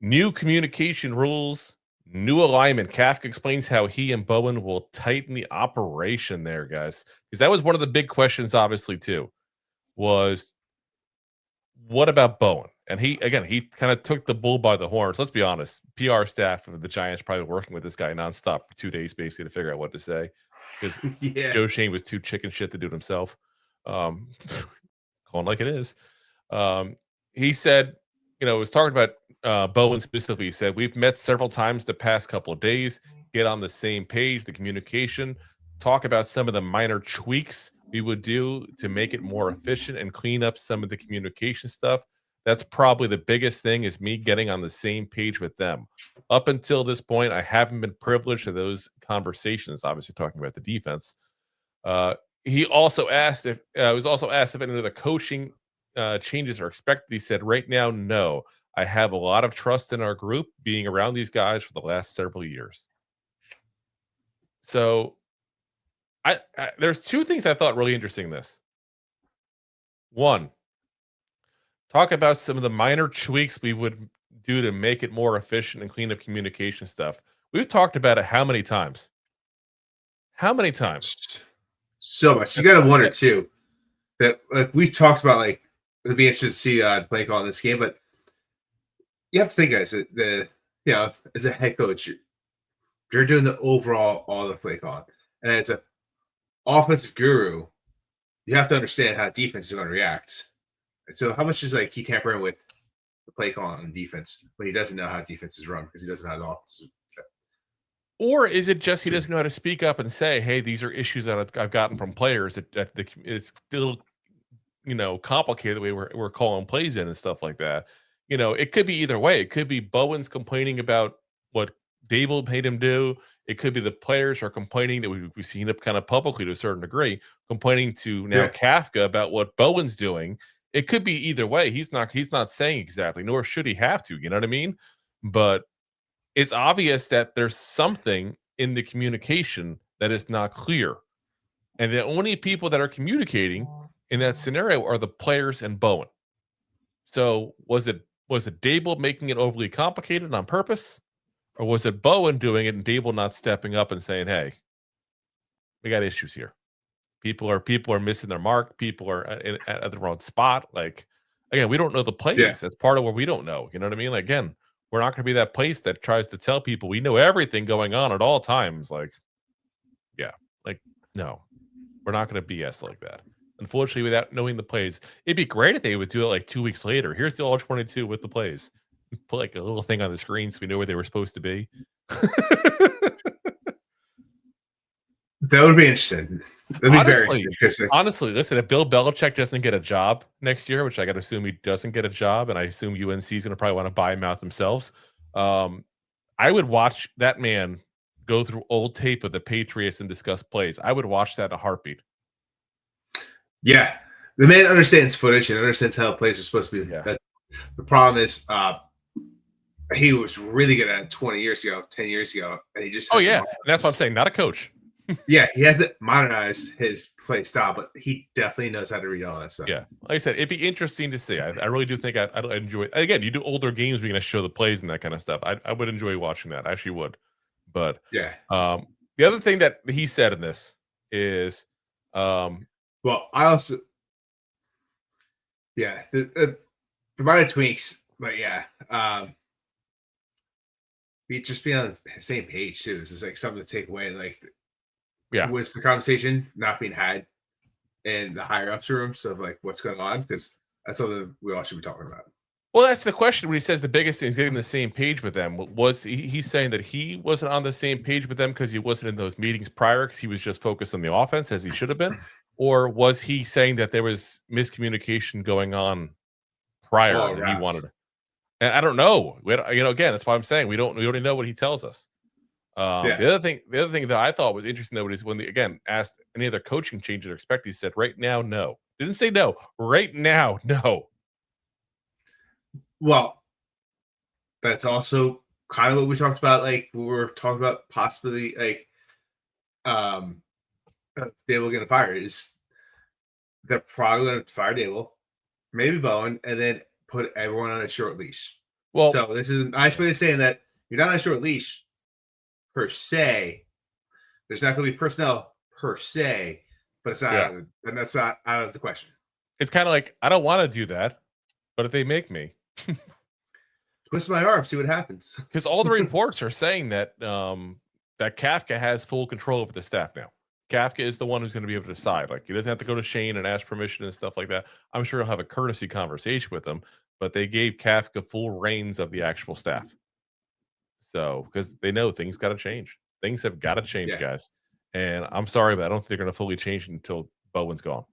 New communication rules, new alignment. Kafka explains how he and Bowen will tighten the operation there, guys. Because that was one of the big questions, obviously, too, was what about Bowen? And he kind of took the bull by the horns. Let's be honest. PR staff of the Giants probably working with this guy nonstop for 2 days, basically, to figure out what to say. Because Joe Shane was too chicken shit to do it himself. Calling like it is. He said, was talking about Bowen specifically. He said, we've met several times the past couple of days, get on the same page, the communication, talk about some of the minor tweaks we would do to make it more efficient and clean up some of the communication stuff. That's probably the biggest thing, is me getting on the same page with them. Up until this point, I haven't been privileged to those conversations, obviously talking about the defense. He also asked if was also asked if any of the coaching changes are expected. He said, right now, no. I have a lot of trust in our group, being around these guys for the last several years. So there's two things I thought really interesting in this. One, talk about some of the minor tweaks we would do to make it more efficient and clean up communication stuff. We've talked about it how many times? How many times? So much. You got a one or two that we've talked about. Like, it'd be interesting to see the play call in this game, but you have to think, guys, that as a head coach, you're doing the overall all the play call, and as an offensive guru, you have to understand how defense is going to react. And so, how much is he tampering with the play call on defense when he doesn't know how defense is run because he doesn't know how the offense is? Or is it just he doesn't know how to speak up and say, hey, these are issues that I've gotten from players it's still, complicated the way we're calling plays in and stuff like that. It could be either way. It could be Bowen's complaining about what Daboll made him do. It could be the players are complaining that we've seen it kind of publicly to a certain degree, complaining to now Kafka about what Bowen's doing. It could be either way. He's not saying exactly, nor should he have to. You know what I mean? But it's obvious that there's something in the communication that is not clear. And the only people that are communicating in that scenario are the players and Bowen. So was it Daboll making it overly complicated on purpose? Or was it Bowen doing it and Daboll not stepping up and saying, hey, we got issues here. People are missing their mark. People are at the wrong spot. Like, again, we don't know the plays. Yeah. That's part of what we don't know. You know what I mean? Like, again, we're not going to be that place that tries to tell people we know everything going on at all times. Like, yeah, like, no, we're not going to BS like that. Unfortunately, without knowing the plays, it'd be great if they would do it like 2 weeks later. Here's the all 22 with the plays. Put like a little thing on the screen so we know where they were supposed to be. That would be interesting. That'd be very interesting. Honestly, listen, if Bill Belichick doesn't get a job next year, which I got to assume he doesn't get a job, and I assume UNC is going to probably want to buy him out themselves, I would watch that man go through old tape of the Patriots and discuss plays. I would watch that in a heartbeat. Yeah. The man understands footage and understands how plays are supposed to be. Yeah. The problem is he was really good at it 20 years ago, 10 years ago, and he just and that's what I'm saying, not a coach. Yeah, he has to modernize his play style, but he definitely knows how to read all that stuff. Yeah, like I said, it'd be interesting to see. I really do think I'd enjoy it. Again, you do older games, we're going to show the plays and that kind of stuff. I would enjoy watching that. I actually would. But yeah, the other thing that he said in this is, well, I also, yeah, the minor tweaks, but yeah, just be on the same page too. It's just like something to take away, like. Yeah, was the conversation not being had in the higher ups room? So like, what's going on? Because that's something we all should be talking about. Well, that's the question. When he says the biggest thing is getting the same page with them, was he's saying that he wasn't on the same page with them because he wasn't in those meetings prior because he was just focused on the offense as he should have been, or was he saying that there was miscommunication going on prior and he wanted? And I don't know. Again, that's why I'm saying we don't know what he tells us. The other thing that I thought was interesting though is when they again asked any other coaching changes are expected, he said, right now, no. Didn't say no. Right now, no. Well, that's also kind of what we talked about. Like we were talking about possibly like Daboll getting fired. Is they're probably going to fire Daboll, maybe Bowen, and then put everyone on a short leash. Well, so this is a nice way of saying that you're not on a short leash per se. There's not going to be personnel per se, but it's not and that's not out of the question. It's kind of like, I don't want to do that, but if they make me, twist my arm, see what happens. Because all the reports are saying that that Kafka has full control over the staff now. Kafka is the one who's going to be able to decide. Like, he doesn't have to go to Shane and ask permission and stuff like that. I'm sure he'll have a courtesy conversation with him, but they gave Kafka full reins of the actual staff. So, because they know things got to change. Things have got to change, guys. And I'm sorry, but I don't think they're going to fully change until Bowen's gone.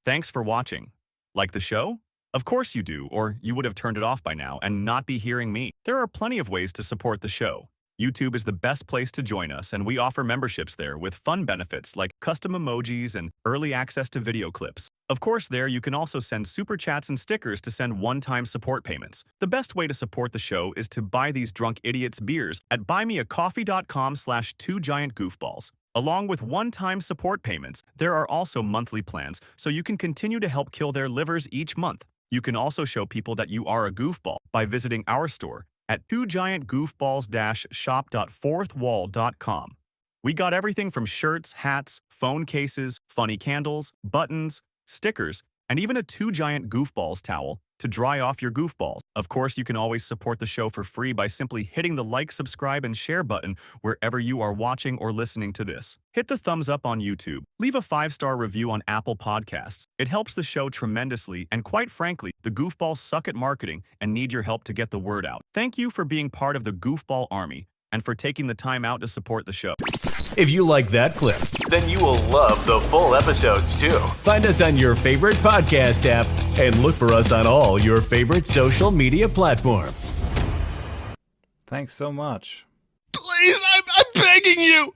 Thanks for watching. Like the show? Of course you do, or you would have turned it off by now and not be hearing me. There are plenty of ways to support the show. YouTube is the best place to join us, and we offer memberships there with fun benefits like custom emojis and early access to video clips. Of course, there you can also send super chats and stickers to send one-time support payments. The best way to support the show is to buy these drunk idiots beers at buymeacoffee.com/2giantgoofballs. Along with one-time support payments, there are also monthly plans, so you can continue to help kill their livers each month. You can also show people that you are a goofball by visiting our store at 2giantgoofballs-shop.fourthwall.com. We got everything from shirts, hats, phone cases, funny candles, buttons, stickers, and even a 2 Giant Goofballs towel to dry off your goofballs. Of course, you can always support the show for free by simply hitting the like, subscribe, and share button wherever you are watching or listening to this. Hit the thumbs up on YouTube. Leave a 5-star review on Apple Podcasts. It helps the show tremendously, and quite frankly, the goofballs suck at marketing and need your help to get the word out. Thank you for being part of the Goofball Army and for taking the time out to support the show. If you like that clip, then you will love the full episodes too. Find us on your favorite podcast app and look for us on all your favorite social media platforms. Thanks so much. Please, I'm begging you.